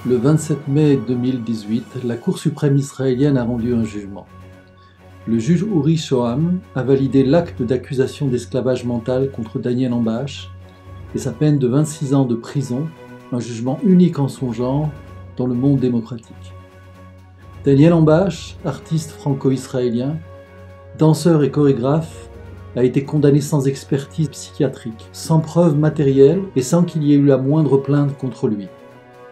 Le 27 mai 2018, la Cour suprême israélienne a rendu un jugement. Le juge Uri Shoham a validé l'acte d'accusation d'esclavage mental contre Daniel Ambash et sa peine de 26 ans de prison, un jugement unique en son genre dans le monde démocratique. Daniel Ambash, artiste franco-israélien, danseur et chorégraphe, a été condamné sans expertise psychiatrique, sans preuve matérielle et sans qu'il y ait eu la moindre plainte contre lui.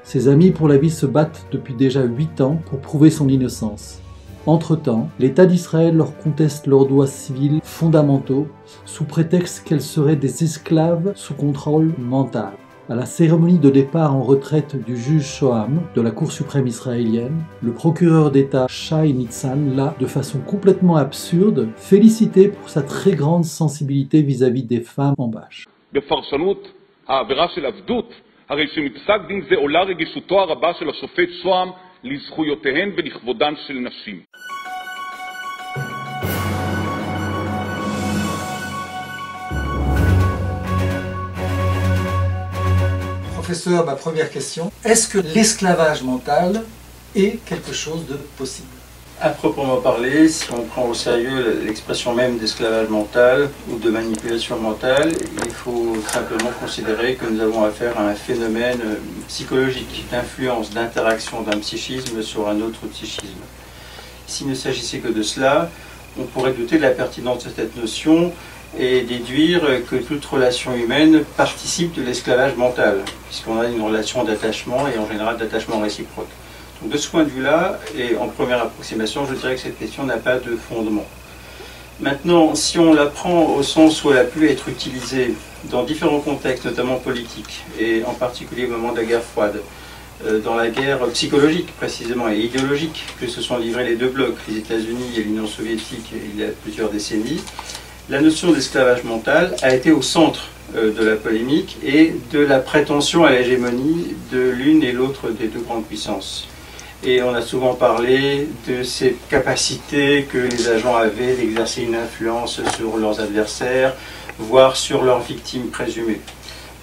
Ses amis pour la vie se battent depuis déjà 8 ans pour prouver son innocence. Entre-temps, l'État d'Israël leur conteste leurs droits civils fondamentaux sous prétexte qu'elles seraient des esclaves sous contrôle mental. À la cérémonie de départ en retraite du juge Shoham de la Cour suprême israélienne, le procureur d'État Shai Nitzan l'a, de façon complètement absurde, félicité pour sa très grande sensibilité vis-à-vis des femmes Ambash. הרי שמפסק דין זה עולה רגישותו הרבה של השופט שוהם לזכויותיהן ולכבודן של נשים. Professeur, ma première question, est-ce que l'esclavage mental est quelque chose de possible? À proprement parler, si on prend au sérieux l'expression même d'esclavage mental ou de manipulation mentale, il faut simplement considérer que nous avons affaire à un phénomène psychologique, d'influence, d'interaction d'un psychisme sur un autre psychisme. S'il ne s'agissait que de cela, on pourrait douter de la pertinence de cette notion et déduire que toute relation humaine participe de l'esclavage mental, puisqu'on a une relation d'attachement et en général d'attachement réciproque. De ce point de vue-là, et en première approximation, je dirais que cette question n'a pas de fondement. Maintenant, si on la prend au sens où elle a pu être utilisée dans différents contextes, notamment politiques, et en particulier au moment de la guerre froide, dans la guerre psychologique précisément et idéologique que se sont livrés les deux blocs, les États-Unis et l'Union soviétique, il y a plusieurs décennies, la notion d'esclavage mental a été au centre de la polémique et de la prétention à l'hégémonie de l'une et l'autre des deux grandes puissances. Et on a souvent parlé de ces capacités que les agents avaient d'exercer une influence sur leurs adversaires, voire sur leurs victimes présumées,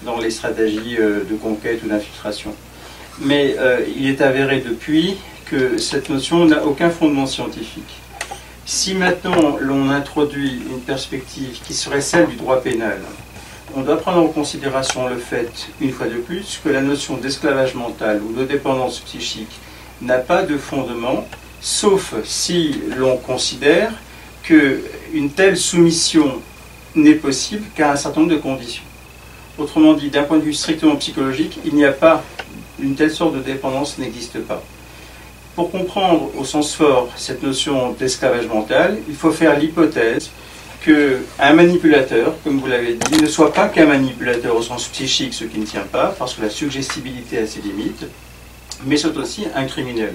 dans les stratégies de conquête ou d'infiltration. Mais il est avéré depuis que cette notion n'a aucun fondement scientifique. Si maintenant l'on introduit une perspective qui serait celle du droit pénal, on doit prendre en considération le fait, une fois de plus, que la notion d'esclavage mental ou de dépendance psychique n'a pas de fondement, sauf si l'on considère qu'une telle soumission n'est possible qu'à un certain nombre de conditions. Autrement dit, d'un point de vue strictement psychologique, il n'y a pas, une telle sorte de dépendance n'existe pas. Pour comprendre au sens fort cette notion d'esclavage mental, il faut faire l'hypothèse qu'un manipulateur, comme vous l'avez dit, ne soit pas qu'un manipulateur au sens psychique, ce qui ne tient pas, parce que la suggestibilité a ses limites, mais c'est aussi un criminel.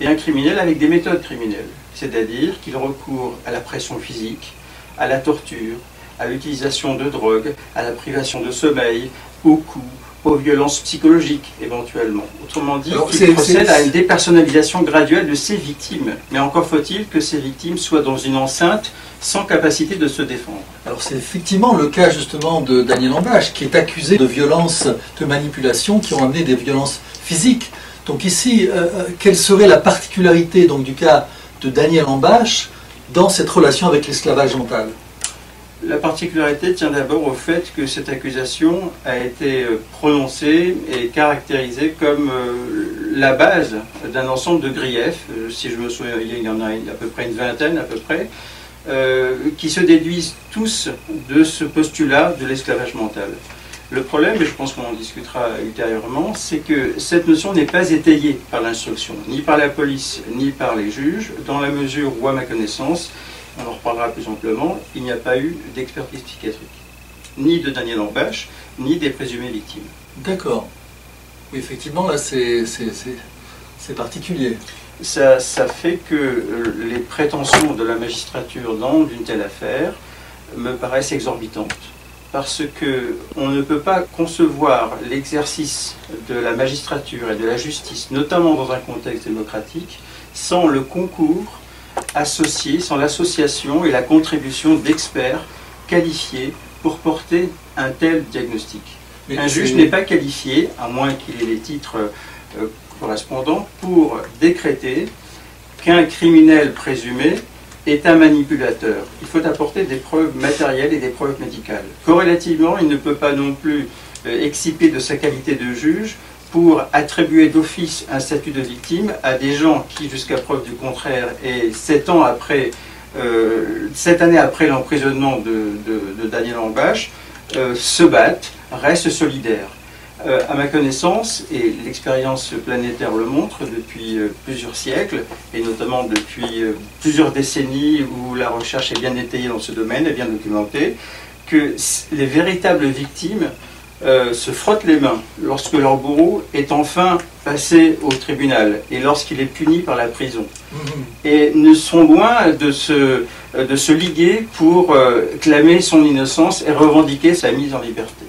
Et un criminel avec des méthodes criminelles, c'est-à-dire qu'il recourt à la pression physique, à la torture, à l'utilisation de drogue, à la privation de sommeil, aux coups, aux violences psychologiques éventuellement. Autrement dit, il procède à une dépersonnalisation graduelle de ses victimes. Mais encore faut-il que ces victimes soient dans une enceinte sans capacité de se défendre. Alors c'est effectivement le cas justement de Daniel Ambash, qui est accusé de violences, de manipulation, qui ont amené des violences physiques. Donc ici, quelle serait la particularité donc, du cas de Daniel Ambash dans cette relation avec l'esclavage mental? La particularité tient d'abord au fait que cette accusation a été prononcée et caractérisée comme la base d'un ensemble de griefs, si je me souviens, il y en a à peu près une vingtaine à peu près, qui se déduisent tous de ce postulat de l'esclavage mental. Le problème, et je pense qu'on en discutera ultérieurement, c'est que cette notion n'est pas étayée par l'instruction, ni par la police, ni par les juges, dans la mesure où, à ma connaissance, on en reparlera plus amplement, il n'y a pas eu d'expertise psychiatrique, ni de Daniel Ambash, ni des présumées victimes. D'accord. Oui, effectivement, là, c'est particulier. Ça fait que les prétentions de la magistrature dans une telle affaire me paraissent exorbitantes. Parce qu'on ne peut pas concevoir l'exercice de la magistrature et de la justice, notamment dans un contexte démocratique, sans le concours associé, sans l'association et la contribution d'experts qualifiés pour porter un tel diagnostic. Un juge n'est pas qualifié, à moins qu'il ait les titres correspondant pour décréter qu'un criminel présumé est un manipulateur. Il faut apporter des preuves matérielles et des preuves médicales. Corrélativement, il ne peut pas non plus exciper de sa qualité de juge pour attribuer d'office un statut de victime à des gens qui, jusqu'à preuve du contraire, et 7 années après l'emprisonnement de Daniel Ambache, se battent, restent solidaires. À ma connaissance, et l'expérience planétaire le montre depuis plusieurs siècles, et notamment depuis plusieurs décennies où la recherche est bien étayée dans ce domaine, est bien documentée, que les véritables victimes se frottent les mains lorsque leur bourreau est enfin passé au tribunal et lorsqu'il est puni par la prison. Et ne sont loin de se liguer pour clamer son innocence et revendiquer sa mise en liberté.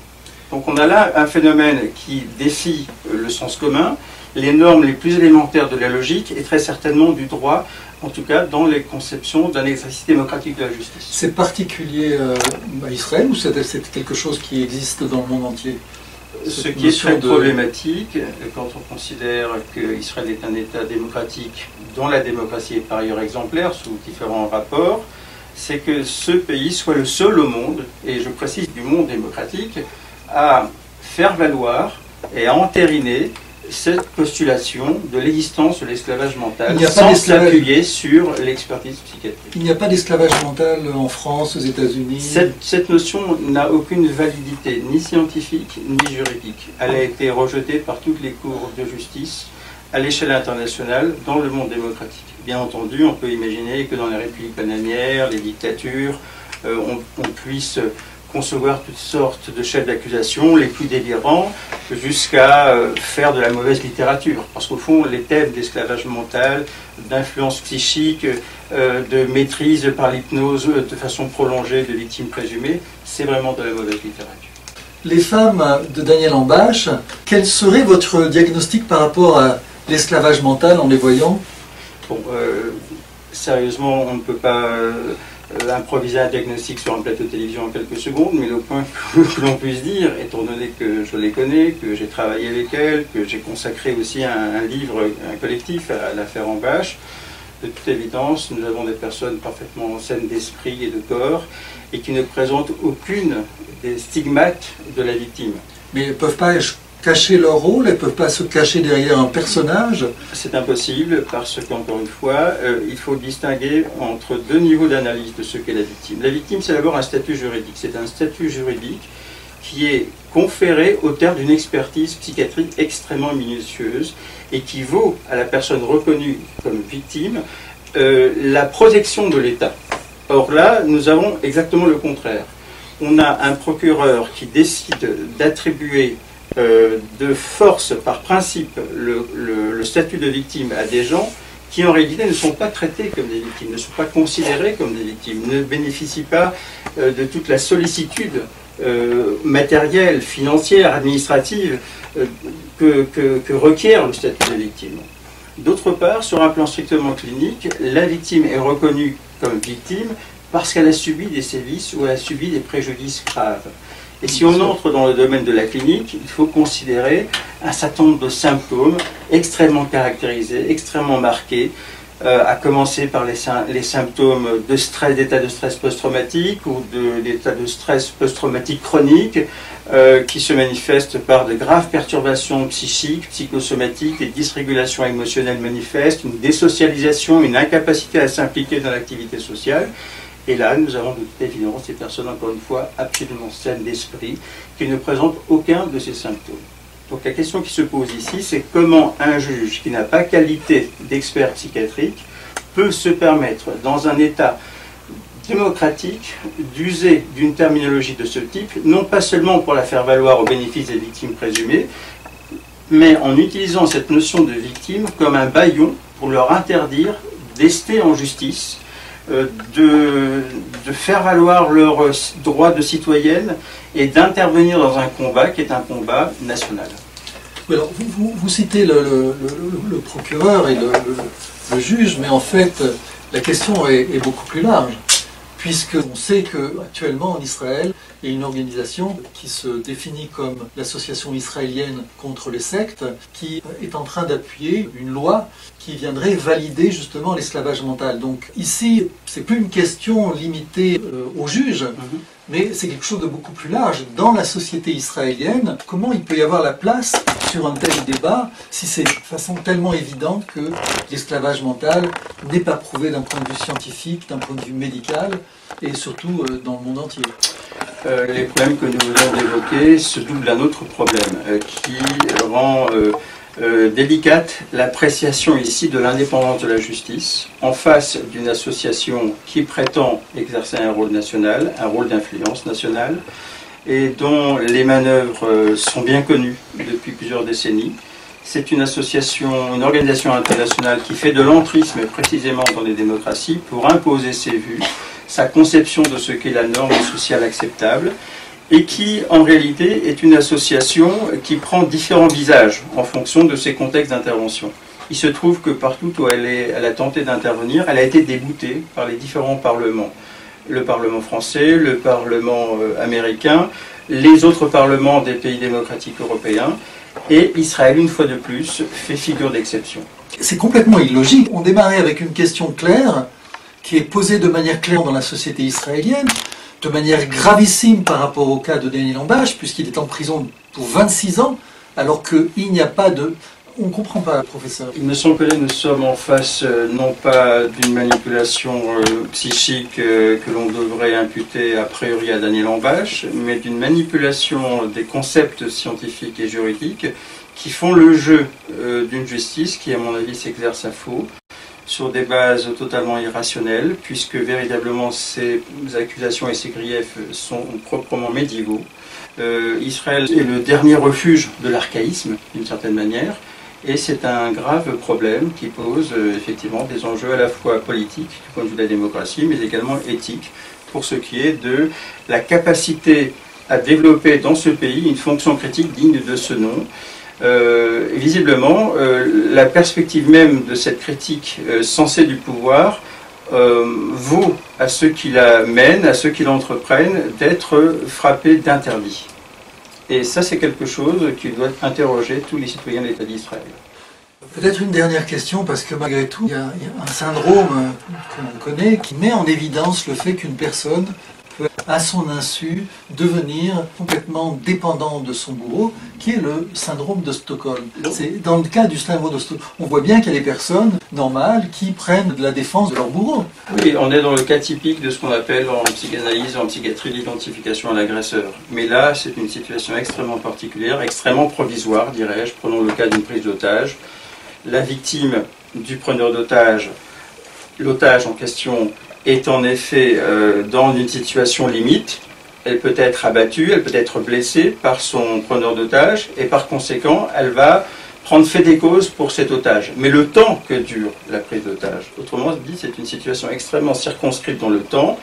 Donc on a là un phénomène qui défie le sens commun, les normes les plus élémentaires de la logique et très certainement du droit, en tout cas dans les conceptions d'un exercice démocratique de la justice. C'est particulier à Israël ou c'est quelque chose qui existe dans le monde entier? Ce qui est très problématique quand on considère qu'Israël est un État démocratique dont la démocratie est par ailleurs exemplaire sous différents rapports, c'est que ce pays soit le seul au monde, et je précise du monde démocratique, à faire valoir et à entériner cette postulation de l'existence de l'esclavage mental sans s'appuyer sur l'expertise psychiatrique. Il n'y a pas d'esclavage mental en France, aux États-Unis? Cette notion n'a aucune validité, ni scientifique, ni juridique. Elle a été rejetée par toutes les cours de justice à l'échelle internationale dans le monde démocratique. Bien entendu, on peut imaginer que dans les républiques bananières, les dictatures, on puisse concevoir toutes sortes de chefs d'accusation, les plus délirants, jusqu'à faire de la mauvaise littérature. Parce qu'au fond, les thèmes d'esclavage mental, d'influence psychique, de maîtrise par l'hypnose de façon prolongée de victimes présumées, c'est vraiment de la mauvaise littérature. Les femmes de Daniel Ambache, quel serait votre diagnostic par rapport à l'esclavage mental en les voyant? Bon, sérieusement, on ne peut pas improviser un diagnostic sur un plateau de télévision en quelques secondes, mais le point que l'on puisse dire, étant donné que je les connais, que j'ai travaillé avec elles, que j'ai consacré aussi un livre, un collectif à l'affaire Ambache, de toute évidence, nous avons des personnes parfaitement saines d'esprit et de corps, et qui ne présentent aucune des stigmates de la victime. Mais elles ne peuvent pas cacher leur rôle, elles ne peuvent pas se cacher derrière un personnage? C'est impossible parce qu'encore une fois, il faut distinguer entre deux niveaux d'analyse de ce qu'est la victime. La victime, c'est d'abord un statut juridique. C'est un statut juridique qui est conféré au terme d'une expertise psychiatrique extrêmement minutieuse et qui vaut à la personne reconnue comme victime la protection de l'État. Or là, nous avons exactement le contraire. On a un procureur qui décide d'attribuer de force, par principe, le statut de victime à des gens qui en réalité ne sont pas traités comme des victimes, ne sont pas considérés comme des victimes, ne bénéficient pas de toute la sollicitude matérielle, financière, administrative que requiert le statut de victime. D'autre part, sur un plan strictement clinique, la victime est reconnue comme victime parce qu'elle a subi des sévices ou elle a subi des préjudices graves. Et si on entre dans le domaine de la clinique, il faut considérer un certain nombre de symptômes extrêmement caractérisés, extrêmement marqués, à commencer par les symptômes de stress, d'état de stress post-traumatique ou d'état de stress post-traumatique chronique, qui se manifestent par de graves perturbations psychiques, psychosomatiques, des dysrégulations émotionnelles manifestes, une désocialisation, une incapacité à s'impliquer dans l'activité sociale. Et là, nous avons de toute évidence des personnes, encore une fois, absolument saines d'esprit, qui ne présentent aucun de ces symptômes. Donc la question qui se pose ici, c'est comment un juge qui n'a pas qualité d'expert psychiatrique peut se permettre, dans un État démocratique, d'user d'une terminologie de ce type, non pas seulement pour la faire valoir au bénéfice des victimes présumées, mais en utilisant cette notion de victime comme un bâillon pour leur interdire d'ester en justice, de faire valoir leurs droits de citoyenne et d'intervenir dans un combat qui est un combat national. Oui, alors vous citez le procureur et le juge, mais en fait la question est beaucoup plus large, puisqu'on sait qu'actuellement en Israël, il y a une organisation qui se définit comme l'Association israélienne contre les sectes, qui est en train d'appuyer une loi qui viendrait valider justement l'esclavage mental. Donc ici, c'est plus une question limitée aux juges, mais c'est quelque chose de beaucoup plus large. Dans la société israélienne, comment il peut y avoir la place sur un tel débat si c'est de façon tellement évidente que l'esclavage mental n'est pas prouvé d'un point de vue scientifique, d'un point de vue médical, et surtout dans le monde entier? Les problèmes que nous venons d'évoquer se doublent d'un autre problème qui rend délicate l'appréciation ici de l'indépendance de la justice en face d'une association qui prétend exercer un rôle national, un rôle d'influence nationale, et dont les manœuvres sont bien connues depuis plusieurs décennies. C'est une association, une organisation internationale qui fait de l'entrisme précisément dans les démocraties pour imposer ses vues, sa conception de ce qu'est la norme sociale acceptable, et qui en réalité est une association qui prend différents visages en fonction de ses contextes d'intervention. Il se trouve que partout où elle a tenté d'intervenir, elle a été déboutée par les différents parlements. Le Parlement français, le Parlement américain, les autres parlements des pays démocratiques européens, et Israël, une fois de plus, fait figure d'exception. C'est complètement illogique. On démarrait avec une question claire, qui est posée de manière claire dans la société israélienne, de manière gravissime par rapport au cas de Daniel Ambash, puisqu'il est en prison pour 26 ans, alors qu'il n'y a pas de... On ne comprend pas, professeur. Il me semble que là, nous sommes en face, non pas d'une manipulation psychique que l'on devrait imputer a priori à Daniel Ambash, mais d'une manipulation des concepts scientifiques et juridiques qui font le jeu d'une justice qui, à mon avis, s'exerce à faux, sur des bases totalement irrationnelles, puisque véritablement ces accusations et ces griefs sont proprement médiévaux. Israël est le dernier refuge de l'archaïsme, d'une certaine manière, et c'est un grave problème qui pose effectivement des enjeux à la fois politiques, du point de vue de la démocratie, mais également éthiques, pour ce qui est de la capacité à développer dans ce pays une fonction critique digne de ce nom. Visiblement, la perspective même de cette critique censée du pouvoir vaut à ceux qui la mènent, à ceux qui l'entreprennent, d'être frappés d'interdit. Et ça, c'est quelque chose qui doit interroger tous les citoyens de l'État d'Israël. Peut-être une dernière question, parce que malgré tout, il y a un syndrome que l'on connaît qui met en évidence le fait qu'une personne peut, à son insu, devenir complètement dépendant de son bourreau, qui est le syndrome de Stockholm. C'est dans le cas du syndrome de Stockholm, on voit bien qu'il y a des personnes normales qui prennent de la défense de leur bourreau. Oui, on est dans le cas typique de ce qu'on appelle en psychanalyse, en psychiatrie, l'identification à l'agresseur. Mais là, c'est une situation extrêmement particulière, extrêmement provisoire, dirais-je. Prenons le cas d'une prise d'otage. La victime du preneur d'otage, l'otage en question, est en effet dans une situation limite. Elle peut être abattue, elle peut être blessée par son preneur d'otage, et par conséquent, elle va prendre fait des causes pour cet otage. Mais le temps que dure la prise d'otage, autrement dit, c'est une situation extrêmement circonscrite dans le temps,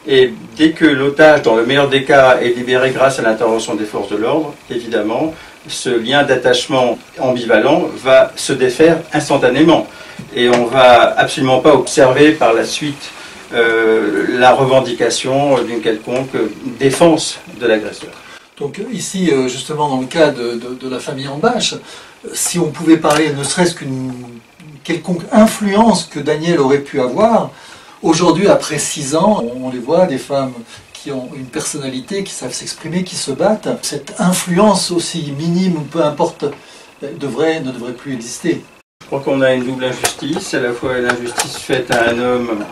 et dès que l'otage, dans le meilleur des cas, est libéré grâce à l'intervention des forces de l'ordre, évidemment, ce lien d'attachement ambivalent va se défaire instantanément. Et on ne va absolument pas observer par la suite la revendication d'une quelconque défense de l'agresseur. Donc ici, justement, dans le cas de la famille Ambash, si on pouvait parler ne serait-ce qu'une quelconque influence que Daniel aurait pu avoir, aujourd'hui, après 6 ans, on les voit, des femmes qui ont une personnalité, qui savent s'exprimer, qui se battent. Cette influence, aussi minime ou peu importe, ne devrait plus exister. Je crois qu'on a une double injustice, à la fois l'injustice faite à un homme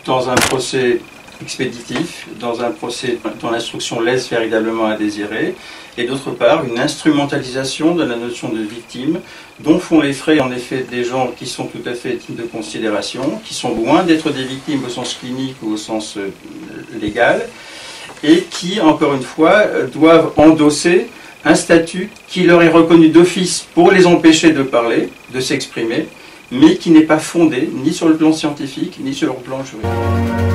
dans un procès expéditif, dans un procès dont l'instruction laisse véritablement à désirer, et d'autre part une instrumentalisation de la notion de victime, dont font les frais en effet des gens qui sont tout à fait dignes de considération, qui sont loin d'être des victimes au sens clinique ou au sens légal, et qui, encore une fois, doivent endosser un statut qui leur est reconnu d'office pour les empêcher de parler, de s'exprimer, mais qui n'est pas fondé ni sur le plan scientifique, ni sur le plan juridique.